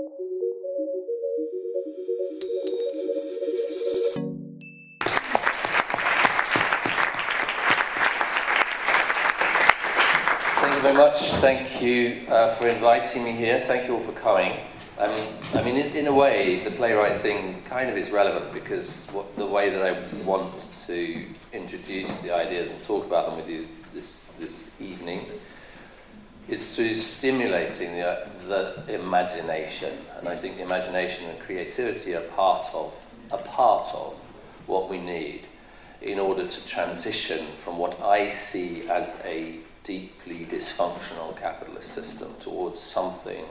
Thank you very much. Thank you for inviting me here. Thank you all for coming. I mean, in a way, the playwright thing kind of is relevant because the way that I want to introduce the ideas and talk about them with you this evening is through stimulating the imagination. And I think the imagination and creativity are part of what we need in order to transition from what I see as a deeply dysfunctional capitalist system towards something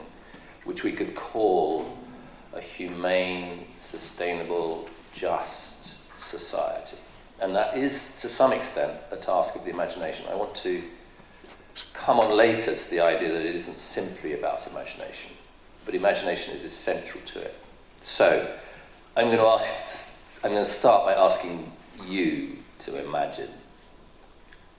which we could call a humane, sustainable, just society. And that is, to some extent, a task of the imagination. I want to come on later to the idea that it isn't simply about imagination, but imagination is essential to it. So, I'm going to start by asking you to imagine.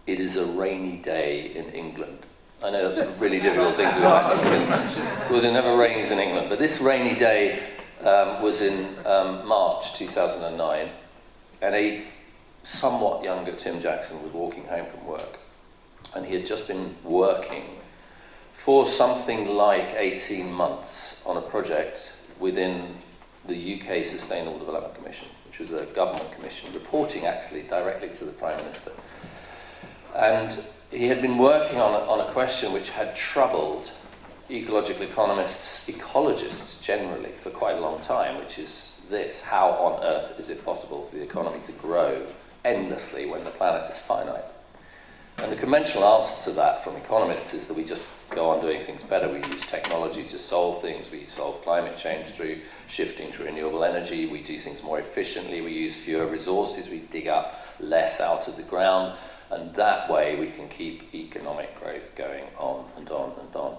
It is a rainy day in England. I know that's a really difficult thing to imagine because it never rains in England. But this rainy day was in March 2009, and a somewhat younger Tim Jackson was walking home from work. And he had just been working for something like 18 months on a project within the UK Sustainable Development Commission, which was a government commission, reporting actually directly to the Prime Minister. And he had been working on a question which had troubled ecological economists, ecologists generally, for quite a long time, which is this: how on earth is it possible for the economy to grow endlessly when the planet is finite? And the conventional answer to that from economists is that we just go on doing things better. We use technology to solve things. We solve climate change through shifting to renewable energy. We do things more efficiently. We use fewer resources. We dig up less out of the ground. And that way we can keep economic growth going on and on and on.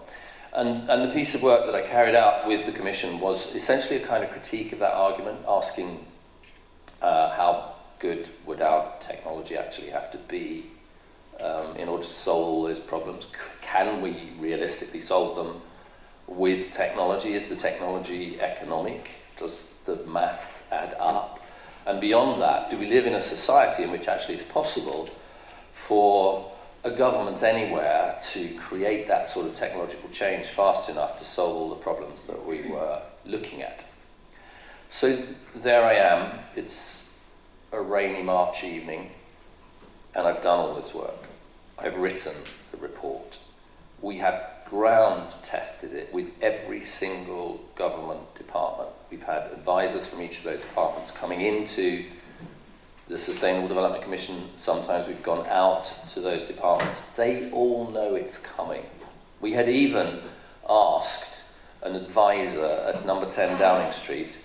And the piece of work that I carried out with the Commission was essentially a kind of critique of that argument, asking how good would our technology actually have to be in order to solve all those problems. Can we realistically solve them with technology? Is the technology economic? Does the maths add up? And beyond that, do we live in a society in which actually it's possible for a government anywhere to create that sort of technological change fast enough to solve all the problems that we were looking at? So there I am. It's a rainy March evening, and I've done all this work. I've written the report. We have ground tested it with every single government department. We've had advisors from each of those departments coming into the Sustainable Development Commission. Sometimes we've gone out to those departments. They all know it's coming. We had even asked an advisor at number 10 Downing Street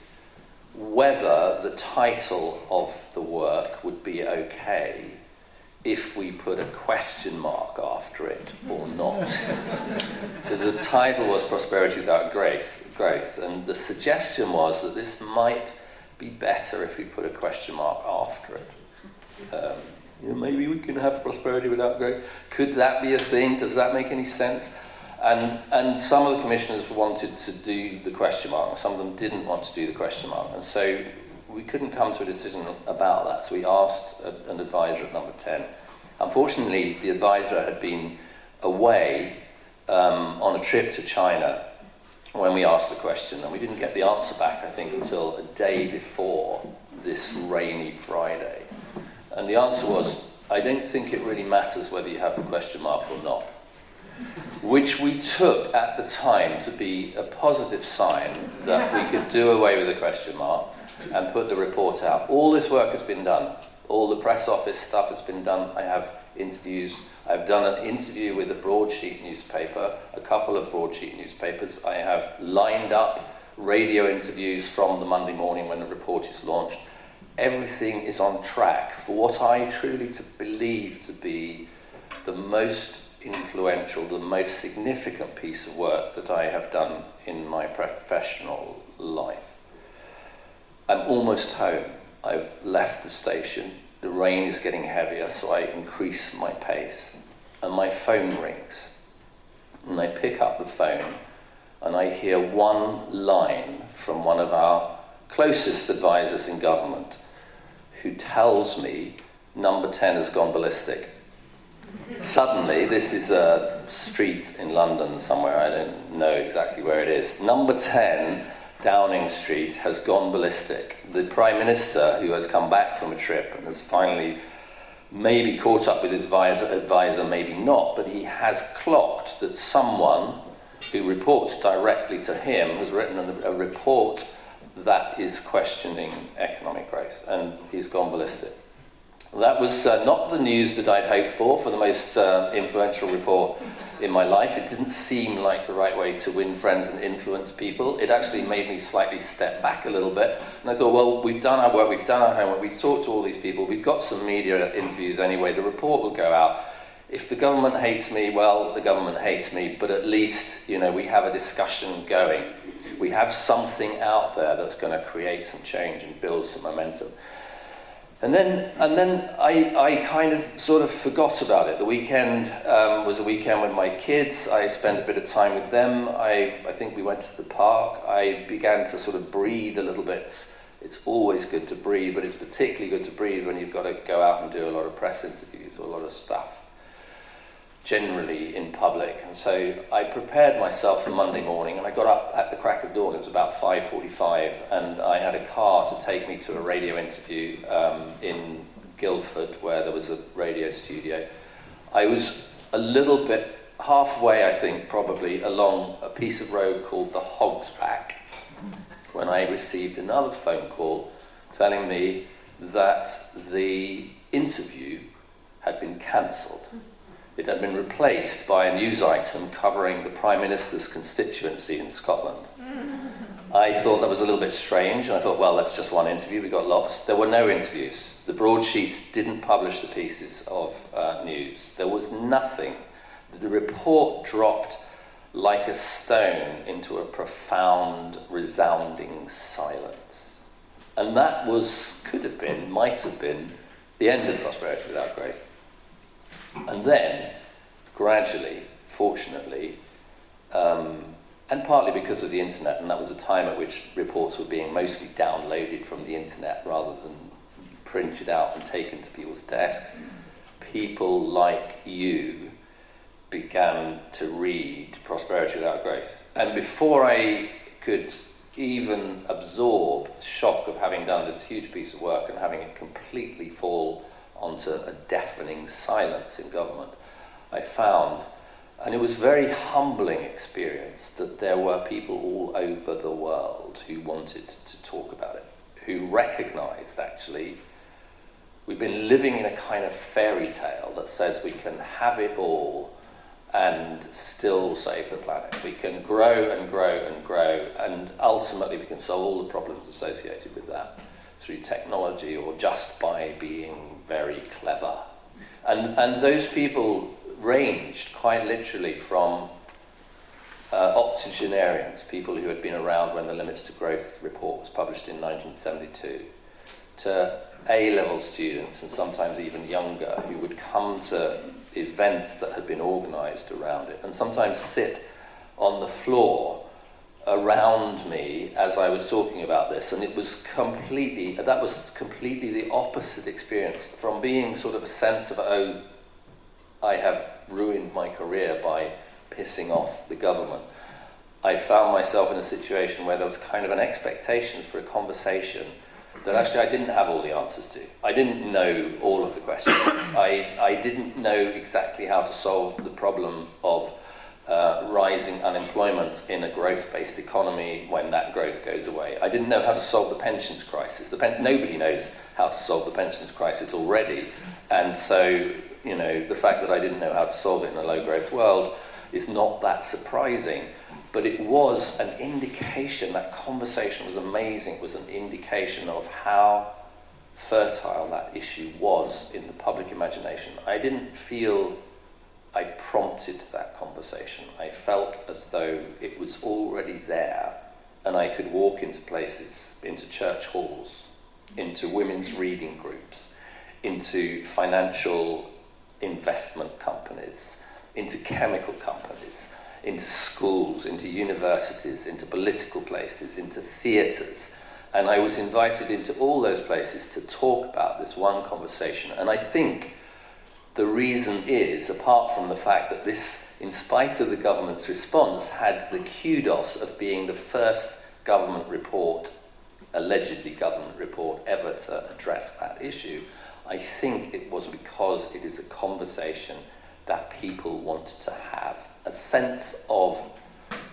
whether the title of the work would be okay if we put a question mark after it or not. So the title was Prosperity Without Growth, and the suggestion was that this might be better if we put a question mark after it. Maybe we can have prosperity without growth. Could that be a thing? Does that make any sense? And some of the commissioners wanted to do the question mark, and some of them didn't want to do the question mark. And so we couldn't come to a decision about that. So we asked an advisor at number 10. Unfortunately, the advisor had been away on a trip to China when we asked the question, and we didn't get the answer back, I think, until a day before this rainy Friday. And the answer was, I don't think it really matters whether you have the question mark or not, which we took at the time to be a positive sign that we could do away with the question mark and put the report out. All this work has been done. All the press office stuff has been done. I have interviews. I've done an interview with a broadsheet newspaper, a couple of broadsheet newspapers. I have lined up radio interviews from the Monday morning when the report is launched. Everything is on track for what I truly believe to be the most influential, the most significant piece of work that I have done in my professional life. I'm almost home. I've left the station. The rain is getting heavier, so I increase my pace. And my phone rings. And I pick up the phone, and I hear one line from one of our closest advisors in government who tells me number 10 has gone ballistic. Suddenly, this is a street in London somewhere, I don't know exactly where it is. Number 10, Downing Street, has gone ballistic. The Prime Minister, who has come back from a trip and has finally maybe caught up with his advisor, maybe not, but he has clocked that someone who reports directly to him has written a report that is questioning economic growth, and he's gone ballistic. That was not the news that I'd hoped for the most influential report in my life. It didn't seem like the right way to win friends and influence people. It actually made me slightly step back a little bit. And I thought, well, we've done our work, we've done our homework, we've talked to all these people, we've got some media interviews anyway, the report will go out. If the government hates me, well, the government hates me, but at least, we have a discussion going. We have something out there that's going to create some change and build some momentum. And then I kind of sort of forgot about it. The weekend was a weekend with my kids. I spent a bit of time with them. I think we went to the park. I began to sort of breathe a little bit. It's always good to breathe, but it's particularly good to breathe when you've got to go out and do a lot of press interviews or a lot of stuff, generally in public. And so I prepared myself for Monday morning, and I got up at the crack of dawn. It was about 5:45, and I had a car to take me to a radio interview in Guildford, where there was a radio studio. I was a little bit halfway, I think, probably, along a piece of road called the Hog's Back, when I received another phone call telling me that the interview had been cancelled. It had been replaced by a news item covering the Prime Minister's constituency in Scotland. I thought that was a little bit strange, and I thought, well, that's just one interview, we got lots. There were no interviews. The broadsheets didn't publish the pieces of news. There was nothing. The report dropped like a stone into a profound, resounding silence. And that might have been, the end of Prosperity Without Grace. And then, gradually, fortunately, and partly because of the internet, and that was a time at which reports were being mostly downloaded from the internet rather than printed out and taken to people's desks, people like you began to read Prosperity Without Grace. And before I could even absorb the shock of having done this huge piece of work and having it completely fall onto a deafening silence in government, I found, and it was a very humbling experience, that there were people all over the world who wanted to talk about it, who recognized, actually, we've been living in a kind of fairy tale that says we can have it all and still save the planet. We can grow and grow and grow, and ultimately we can solve all the problems associated with that through technology or just by being very clever. And those people ranged quite literally from octogenarians, people who had been around when the Limits to Growth report was published in 1972, to A-level students, and sometimes even younger, who would come to events that had been organised around it, and sometimes sit on the floor around me as I was talking about this. And that was completely the opposite experience from being sort of a sense of, oh, I have ruined my career by pissing off the government. I found myself in a situation where there was kind of an expectation for a conversation that actually I didn't have all the answers to. I didn't know all of the questions. I didn't know exactly how to solve the problem of rising unemployment in a growth-based economy when that growth goes away. I didn't know how to solve the pensions crisis. Nobody knows how to solve the pensions crisis already. And so, the fact that I didn't know how to solve it in a low-growth world is not that surprising. But it was an indication, that conversation was amazing, it was an indication of how fertile that issue was in the public imagination. I didn't feel I prompted that conversation. I felt as though it was already there, and I could walk into places, into church halls, into women's reading groups, into financial investment companies, into chemical companies, into schools, into universities, into political places, into theatres. And I was invited into all those places to talk about this one conversation. And I think the reason is, apart from the fact that this, in spite of the government's response, had the kudos of being the first government report, allegedly government report, ever to address that issue, I think it was because it is a conversation that people want to have. A sense of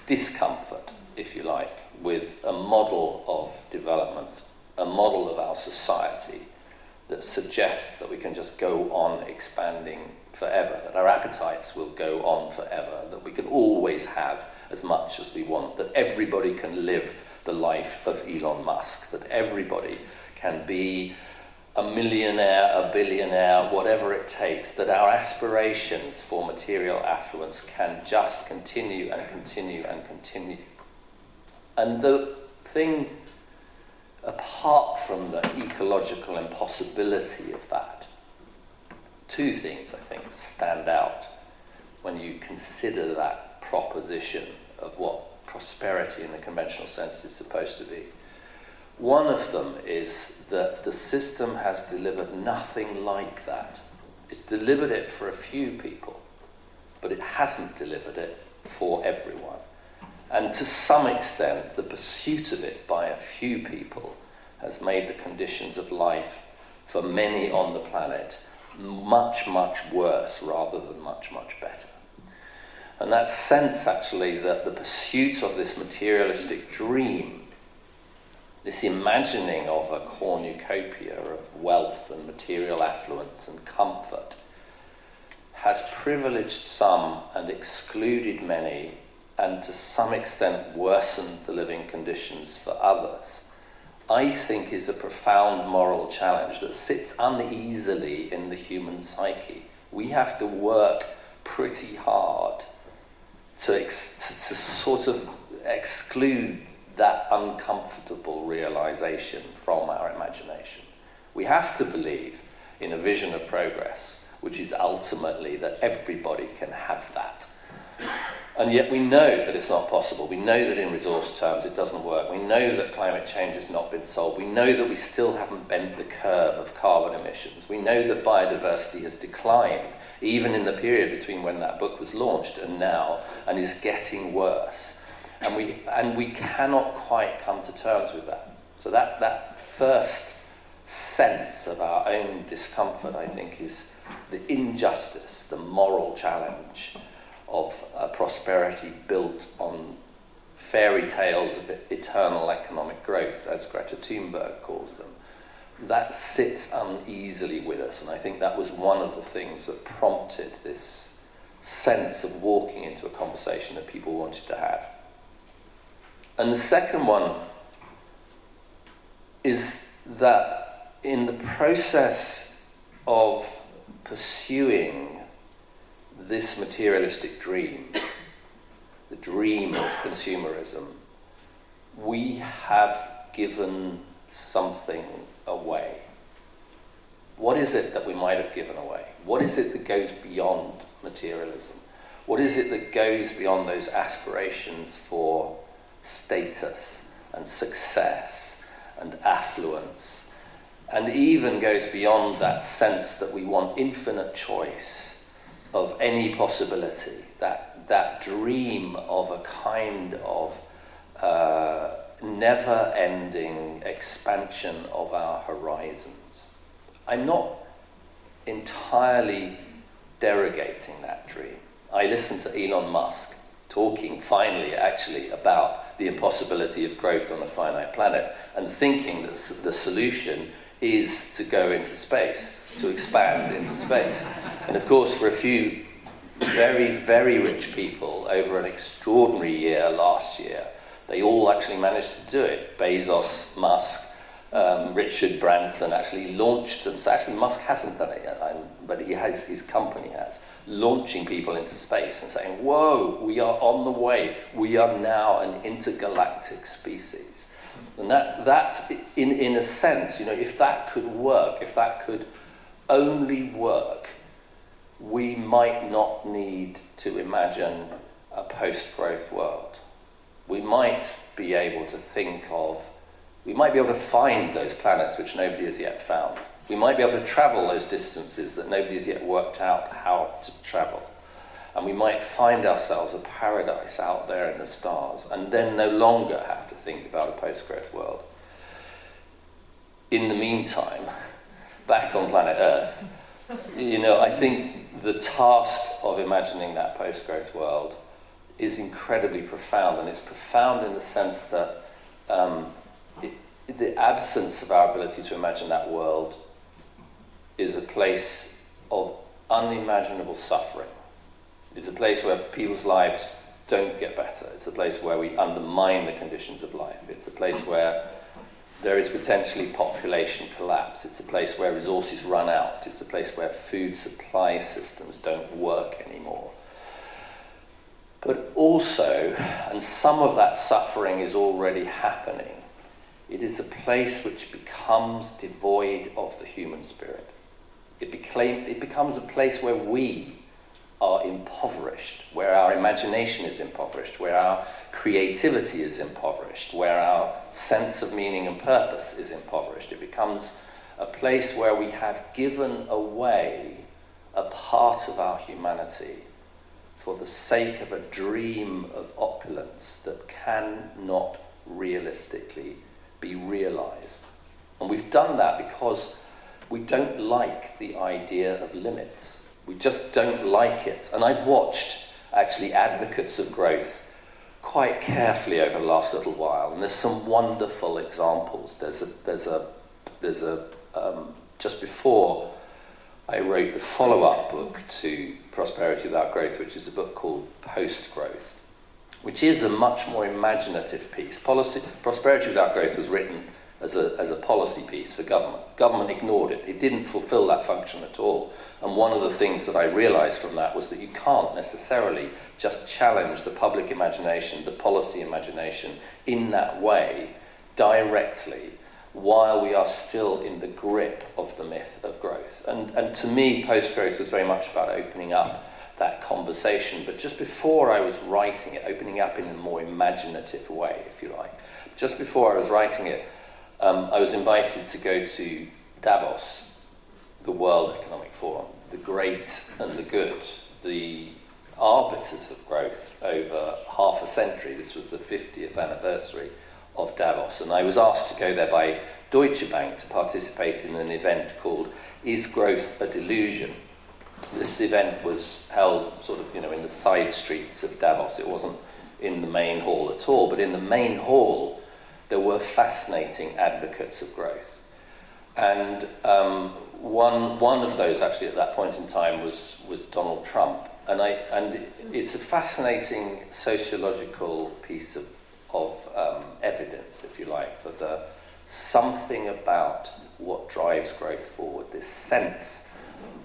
discomfort, if you like, with a model of development, a model of our society that suggests that we can just go on expanding forever, that our appetites will go on forever, that we can always have as much as we want, that everybody can live the life of Elon Musk, that everybody can be a millionaire, a billionaire, whatever it takes, that our aspirations for material affluence can just continue and continue and continue. And the thing, apart from the ecological impossibility of that, two things, I think, stand out when you consider that proposition of what prosperity in the conventional sense is supposed to be. One of them is that the system has delivered nothing like that. It's delivered it for a few people, but it hasn't delivered it for everyone. And to some extent, the pursuit of it by a few people has made the conditions of life for many on the planet much, much worse rather than much, much better. And that sense, actually, that the pursuit of this materialistic dream, this imagining of a cornucopia of wealth and material affluence and comfort, has privileged some and excluded many, and to some extent worsened the living conditions for others, I think is a profound moral challenge that sits uneasily in the human psyche. We have to work pretty hard to sort of exclude that uncomfortable realization from our imagination. We have to believe in a vision of progress, which is ultimately that everybody can have that. And yet we know that it's not possible. We know that in resource terms it doesn't work. We know that climate change has not been solved. We know that we still haven't bent the curve of carbon emissions. We know that biodiversity has declined, even in the period between when that book was launched and now, and is getting worse. And we cannot quite come to terms with that. So that first sense of our own discomfort, I think, is the injustice, the moral challenge of a prosperity built on fairy tales of eternal economic growth, as Greta Thunberg calls them. That sits uneasily with us, and I think that was one of the things that prompted this sense of walking into a conversation that people wanted to have. And the second one is that in the process of pursuing this materialistic dream, the dream of consumerism, we have given something away. What is it that we might have given away? What is it that goes beyond materialism? What is it that goes beyond those aspirations for status and success and affluence, and even goes beyond that sense that we want infinite choice of any possibility, that dream of a kind of never-ending expansion of our horizons? I'm not entirely derogating that dream. I listened to Elon Musk talking finally actually about the impossibility of growth on a finite planet and thinking that the solution is to go into space, to expand into space. And of course, for a few very, very rich people over an extraordinary year last year, they all actually managed to do it. Bezos, Musk, Richard Branson actually launched them. So actually Musk hasn't done it yet, but his company has, launching people into space and saying, whoa, we are on the way. We are now an intergalactic species. And that in a sense, if that could work, if that could only work, we might not need to imagine a post-growth world. We might be able to find those planets which nobody has yet found. We might be able to travel those distances that nobody has yet worked out how to travel. And we might find ourselves a paradise out there in the stars, and then no longer have to think about a post-growth world. In the meantime, back on planet Earth, I think the task of imagining that post-growth world is incredibly profound, and it's profound in the sense that the absence of our ability to imagine that world is a place of unimaginable suffering. It's a place where people's lives don't get better. It's a place where we undermine the conditions of life. It's a place where there is potentially population collapse. It's a place where resources run out. It's a place where food supply systems don't work anymore. But also, and some of that suffering is already happening, it is a place which becomes devoid of the human spirit. It becomes a place where we are impoverished, where our imagination is impoverished, where our creativity is impoverished, where our sense of meaning and purpose is impoverished. It becomes a place where we have given away a part of our humanity for the sake of a dream of opulence that cannot realistically be realized. And we've done that because we don't like the idea of limits. We just don't like it. And I've watched, actually, advocates of growth quite carefully over the last little while, and there's some wonderful examples. Just before I wrote the follow-up book to Prosperity Without Growth, which is a book called Post-Growth, which is a much more imaginative piece. Prosperity Without Growth was written as a policy piece for government. Government ignored it. It didn't fulfill that function at all. And one of the things that I realized from that was that you can't necessarily just challenge the public imagination, the policy imagination in that way directly while we are still in the grip of the myth of growth. And to me, post-growth was very much about opening up that conversation. But just before I was writing it, opening up in a more imaginative way, if you like, just before I was writing it, I was invited to go to Davos, the World Economic Forum, the great and the good, the arbiters of growth over half a century. This was the 50th anniversary of Davos, and I was asked to go there by Deutsche Bank to participate in an event called Is Growth a Delusion? This event was held sort of, in the side streets of Davos. It wasn't in the main hall at all, but in the main hall there were fascinating advocates of growth. And one of those, actually, at that point in time was Donald Trump. And it's a fascinating sociological piece of evidence, if you like, for the something about what drives growth forward, this sense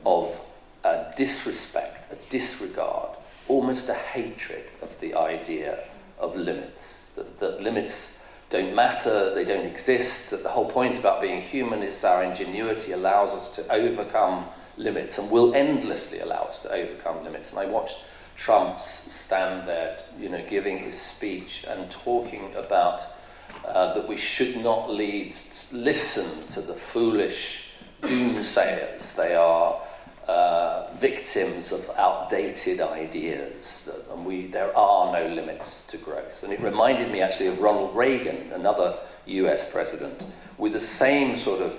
of a disrespect, a disregard, almost a hatred of the idea of limits, that limits don't matter, they don't exist, that the whole point about being human is that our ingenuity allows us to overcome limits and will endlessly allow us to overcome limits. And I watched Trump stand there, giving his speech and talking about that we should not listen to the foolish doomsayers. They are victims of outdated ideas, and there are no limits to growth. And it reminded me actually of Ronald Reagan, another US president, with the same sort of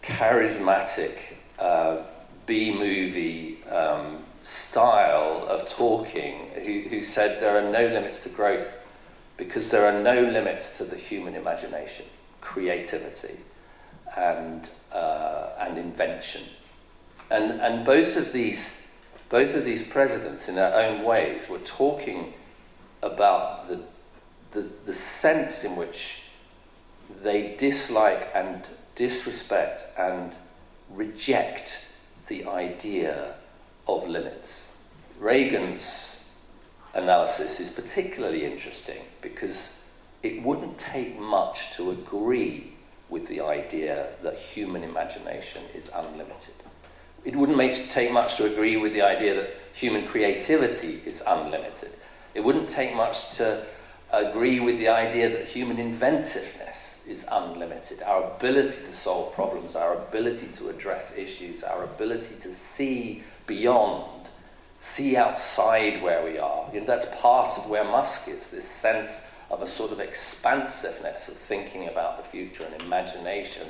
charismatic B-movie style of talking, who said there are no limits to growth because there are no limits to the human imagination, creativity, and invention. And both of these presidents, in their own ways, were talking about the sense in which they dislike and disrespect and reject the idea of limits. Reagan's analysis is particularly interesting because it wouldn't take much to agree with the idea that human imagination is unlimited. It wouldn't take much to agree with the idea that human creativity is unlimited. It wouldn't take much to agree with the idea that human inventiveness is unlimited. Our ability to solve problems, our ability to address issues, our ability to see beyond, see outside where we are. You know, that's part of where Musk is, this sense of a sort of expansiveness of thinking about the future, an imagination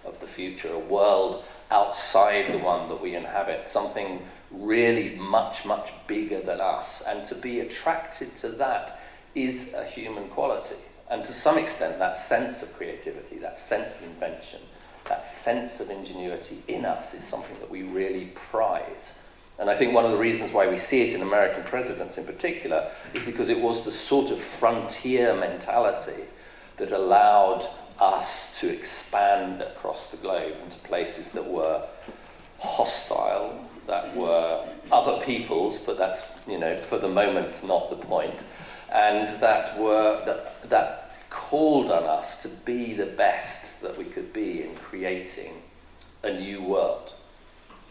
of the future, a world outside the one that we inhabit, something really much, much bigger than us. And to be attracted to that is a human quality. And to some extent, that sense of creativity, that sense of invention, that sense of ingenuity in us is something that we really prize. And I think one of the reasons why we see it in American presidents in particular is because it was the sort of frontier mentality that allowed us to expand across the globe into places that were hostile, that were other people's, but that's, you know, for the moment not the point, and that called on us to be the best that we could be in creating a new world.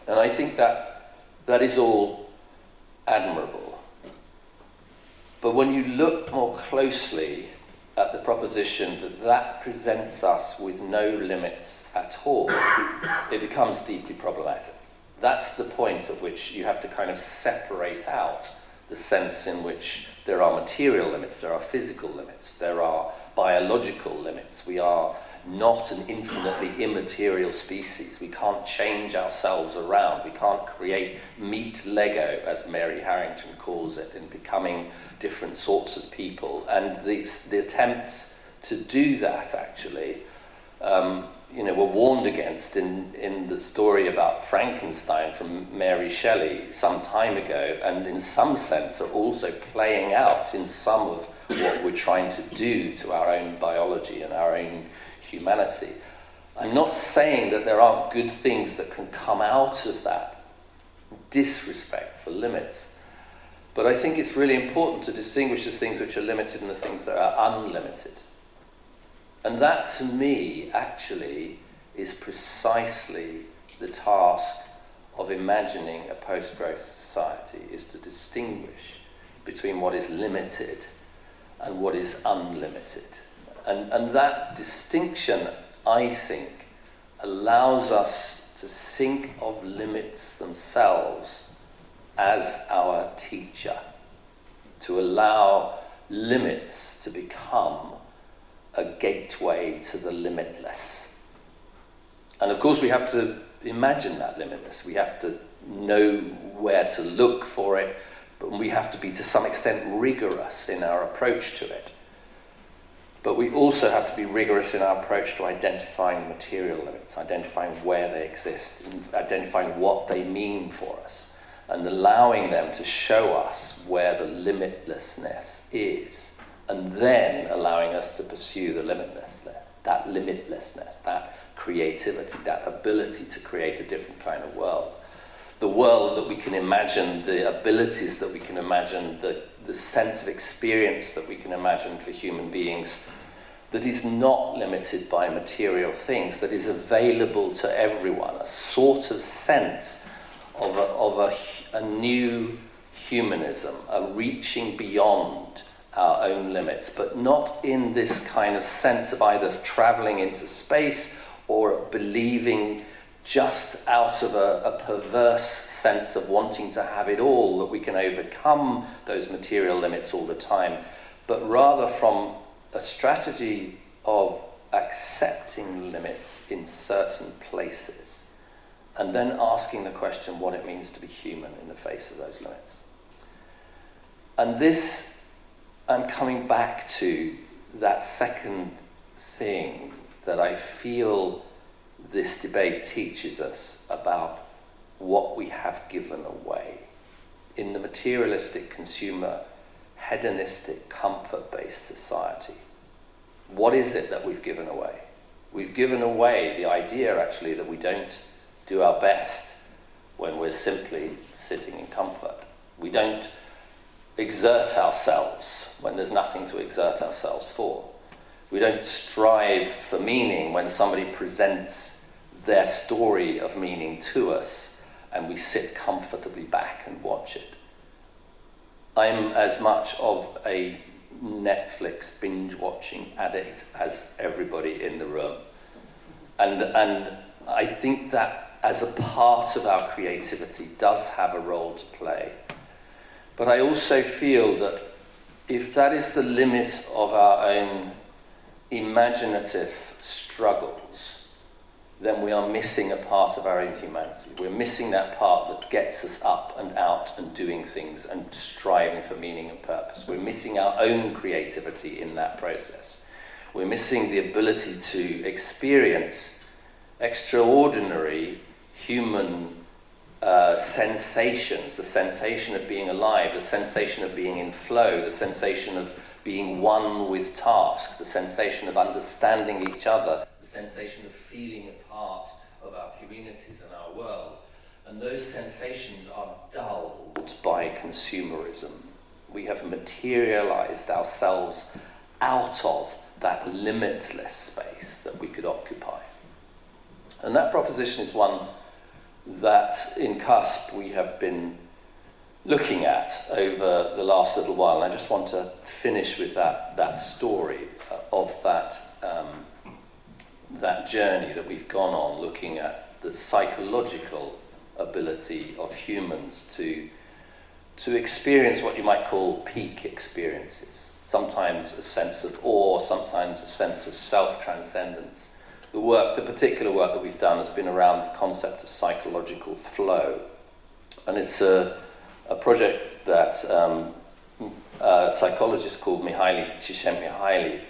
And I think that is all admirable. But when you look more closely at the proposition that presents us with no limits at all, it becomes deeply problematic. That's the point at which you have to kind of separate out the sense in which there are material limits, there are physical limits, there are biological limits. We are not an infinitely immaterial species. We can't change ourselves around. We can't create meat Lego, as Mary Harrington calls it, in becoming different sorts of people. And the attempts to do that, actually, were warned against in the story about Frankenstein from Mary Shelley some time ago, and in some sense are also playing out in some of what we're trying to do to our own biology and our own humanity. I'm not saying that there aren't good things that can come out of that disrespect for limits, but I think it's really important to distinguish the things which are limited and the things that are unlimited. And that, to me, actually is precisely the task of imagining a post-growth society, is to distinguish between what is limited and what is unlimited. And that distinction, I think, allows us to think of limits themselves as our teacher, to allow limits to become a gateway to the limitless. And of course we have to imagine that limitless. We have to know where to look for it, but we have to be to some extent rigorous in our approach to it. But we also have to be rigorous in our approach to identifying material limits, identifying where they exist, identifying what they mean for us, and allowing them to show us where the limitlessness is, and then allowing us to pursue the limitlessness, that creativity, that ability to create a different kind of world. The world that we can imagine, the abilities that we can imagine, the sense of experience that we can imagine for human beings, that is not limited by material things, that is available to everyone, a sort of sense of a new humanism, a reaching beyond our own limits, but not in this kind of sense of either traveling into space or believing just out of a perverse sense of wanting to have it all, that we can overcome those material limits all the time, but rather from a strategy of accepting limits in certain places, and then asking the question what it means to be human in the face of those limits. And this, I'm coming back to that second thing that I feel this debate teaches us about what we have given away. In the materialistic, consumer, hedonistic, comfort-based society, what is it that we've given away? We've given away the idea, actually, that we don't do our best when we're simply sitting in comfort. We don't exert ourselves when there's nothing to exert ourselves for. We don't strive for meaning when somebody presents their story of meaning to us and we sit comfortably back and watch it. I'm as much of a Netflix binge-watching addict as everybody in the room. And I think that as a part of our creativity does have a role to play. But I also feel that if that is the limit of our own imaginative struggles, then we are missing a part of our own humanity. We're missing that part that gets us up and out and doing things and striving for meaning and purpose. We're missing our own creativity in that process. We're missing the ability to experience extraordinary human sensations, the sensation of being alive, the sensation of being in flow, the sensation of being one with task, the sensation of understanding each other, the sensation of feeling a part of our communities and our world. And those sensations are dulled by consumerism. We have materialized ourselves out of that limitless space that we could occupy. And that proposition is one that in CUSP we have been looking at over the last little while. And I just want to finish with that story of that journey that we've gone on, looking at the psychological ability of humans to experience what you might call peak experiences. Sometimes a sense of awe, sometimes a sense of self-transcendence. The particular work that we've done has been around the concept of psychological flow. And it's a project that a psychologist called Csikszentmihalyi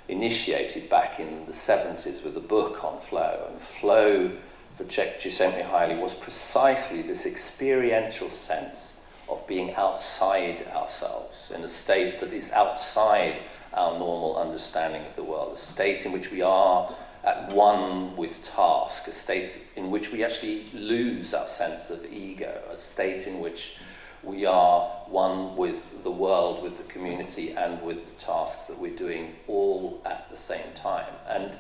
initiated back in the 70s with a book on flow. And flow for Csikszentmihalyi was precisely this experiential sense of being outside ourselves, in a state that is outside our normal understanding of the world, a state in which we are at one with task, a state in which we actually lose our sense of ego, a state in which we are one with the world, with the community, and with the tasks that we're doing all at the same time. And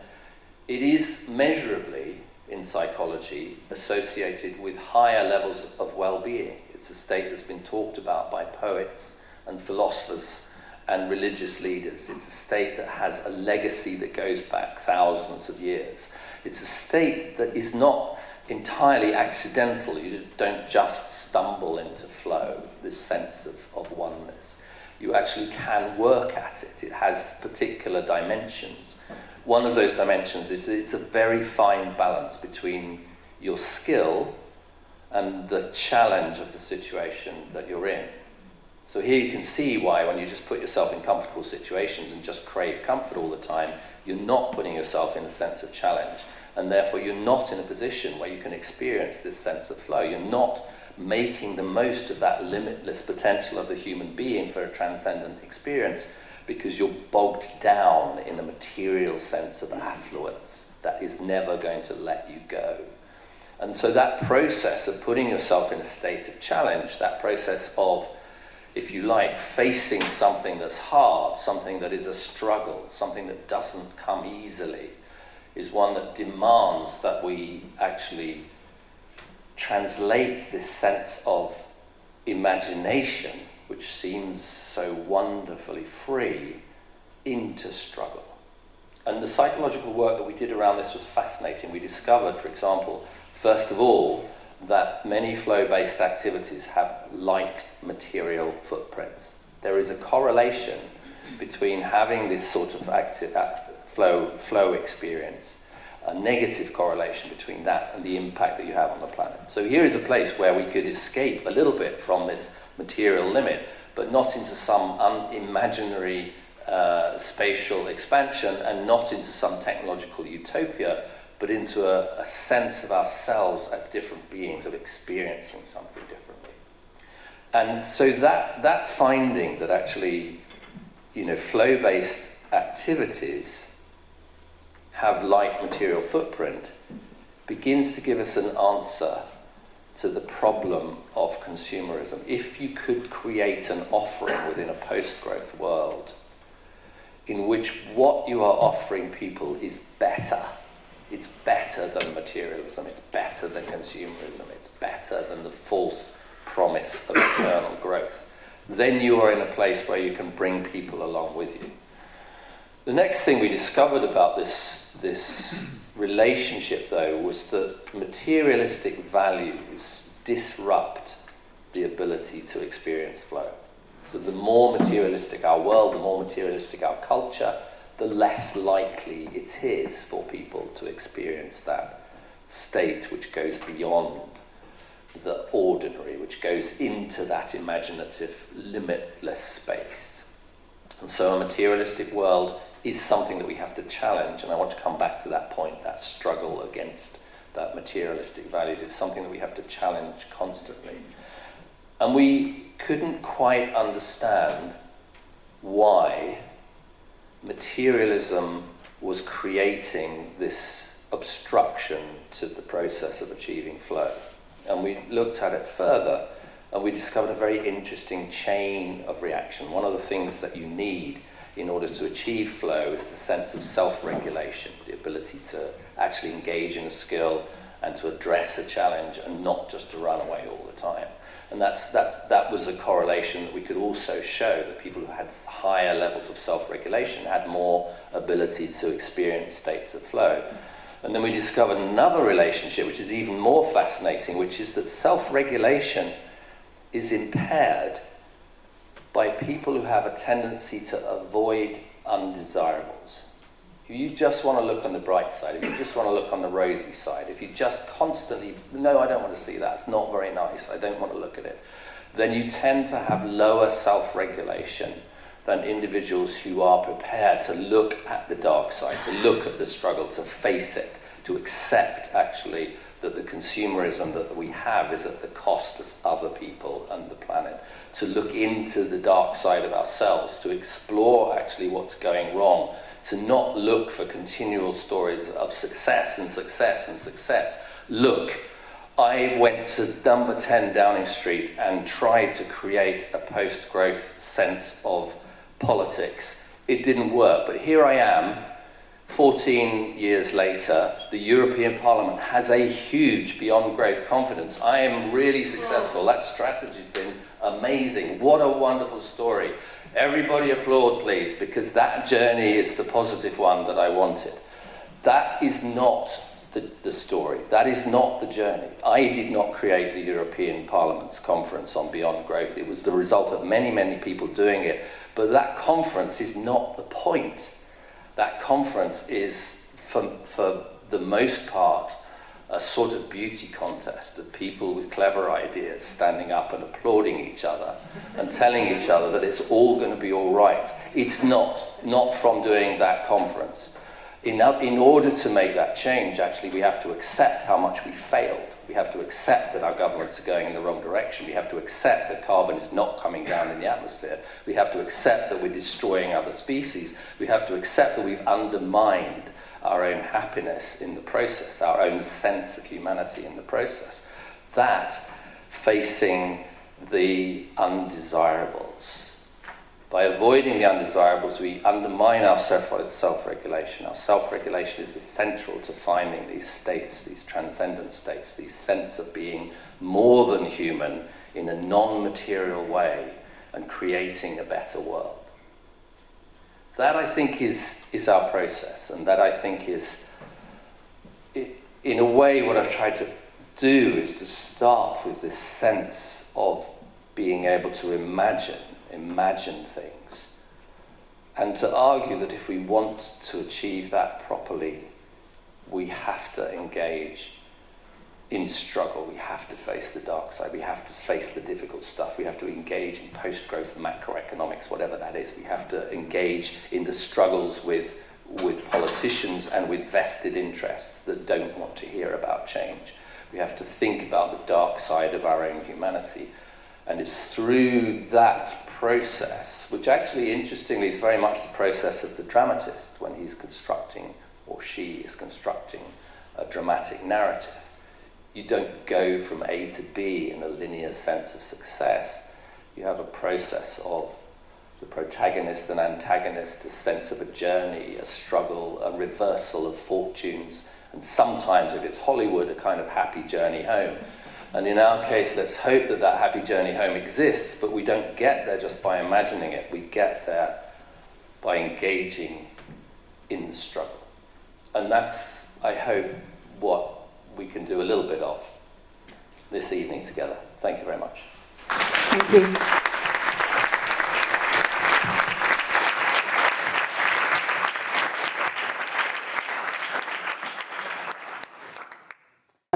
it is measurably, in psychology, associated with higher levels of well-being. It's a state that's been talked about by poets and philosophers and religious leaders. It's a state that has a legacy that goes back thousands of years. It's a state that is not entirely accidental. You don't just stumble into flow, this sense of oneness. You actually can work at it. It has particular dimensions. One of those dimensions is that it's a very fine balance between your skill and the challenge of the situation that you're in. So here you can see why when you just put yourself in comfortable situations and just crave comfort all the time, you're not putting yourself in a sense of challenge. And therefore you're not in a position where you can experience this sense of flow. You're not making the most of that limitless potential of the human being for a transcendent experience, because you're bogged down in a material sense of affluence that is never going to let you go. And so that process of putting yourself in a state of challenge, that process of, if you like, facing something that's hard, something that is a struggle, something that doesn't come easily, is one that demands that we actually translate this sense of imagination, which seems so wonderfully free, into struggle. And the psychological work that we did around this was fascinating. We discovered, for example, first of all, that many flow-based activities have light material footprints. There is a correlation between having this sort of flow experience, a negative correlation between that and the impact that you have on the planet. So here is a place where we could escape a little bit from this material limit, but not into some unimaginary spatial expansion, and not into some technological utopia, but into a sense of ourselves as different beings, of experiencing something differently. And so that finding that actually, flow-based activities have light material footprint begins to give us an answer to the problem of consumerism. If you could create an offering within a post-growth world in which what you are offering people is better, it's better than materialism, it's better than consumerism, it's better than the false promise of eternal growth, then you are in a place where you can bring people along with you. The next thing we discovered about this relationship, though, was that materialistic values disrupt the ability to experience flow. So the more materialistic our world, the more materialistic our culture, the less likely it is for people to experience that state which goes beyond the ordinary, which goes into that imaginative, limitless space. And so a materialistic world is something that we have to challenge, and I want to come back to that point, that struggle against that materialistic values. It's something that we have to challenge constantly. And we couldn't quite understand why materialism was creating this obstruction to the process of achieving flow. And we looked at it further, and we discovered a very interesting chain of reaction. One of the things that you need in order to achieve flow is the sense of self-regulation, the ability to actually engage in a skill and to address a challenge and not just to run away all the time. And that was a correlation that we could also show, that people who had higher levels of self-regulation had more ability to experience states of flow. And then we discovered another relationship, which is even more fascinating, which is that self-regulation is impaired by people who have a tendency to avoid undesirables. If you just want to look on the bright side, if you just want to look on the rosy side, if you just constantly, no, I don't want to see that, it's not very nice, I don't want to look at it, then you tend to have lower self-regulation than individuals who are prepared to look at the dark side, to look at the struggle, to face it, to accept actually that the consumerism that we have is at the cost of other people and the planet, to look into the dark side of ourselves, to explore actually what's going wrong, to not look for continual stories of success and success and success. Look, I went to number 10 Downing Street and tried to create a post-growth sense of politics. It didn't work, but here I am, 14 years later, the European Parliament has a huge beyond growth confidence. I am really successful. That strategy's been amazing. What a wonderful story. Everybody applaud, please, because that journey is the positive one that I wanted. That is not the story. That is not the journey. I did not create the European Parliament's conference on beyond growth. It was the result of many, many people doing it. But that conference is not the point. That conference is, for the most part, a sort of beauty contest of people with clever ideas standing up and applauding each other and telling each other that it's all going to be all right. It's not from doing that conference. In order to make that change, actually, we have to accept how much we failed. We have to accept that our governments are going in the wrong direction. We have to accept that carbon is not coming down in the atmosphere. We have to accept that we're destroying other species. We have to accept that we've undermined our own happiness in the process, our own sense of humanity in the process. That, facing the undesirables. By avoiding the undesirables, we undermine our self-regulation. Our self-regulation is essential to finding these states, these transcendent states, these sense of being more than human in a non-material way and creating a better world. That, I think, is our process, and that, I think, is, in a way, what I've tried to do is to start with this sense of being able to imagine things, and to argue that if we want to achieve that properly, we have to engage in struggle. We have to face the dark side. We have to face the difficult stuff. We have to engage in post-growth macroeconomics, whatever that is. We have to engage in the struggles with politicians and with vested interests that don't want to hear about change. We have to think about the dark side of our own humanity. And it's through that process, which actually, interestingly, is very much the process of the dramatist when he's constructing, or she is constructing, a dramatic narrative. You don't go from A to B in a linear sense of success. You have a process of the protagonist and antagonist, a sense of a journey, a struggle, a reversal of fortunes, and sometimes, if it's Hollywood, a kind of happy journey home. And in our case, let's hope that that happy journey home exists, but we don't get there just by imagining it. We get there by engaging in the struggle. And that's, I hope, what we can do a little bit of this evening together. Thank you very much. Thank you.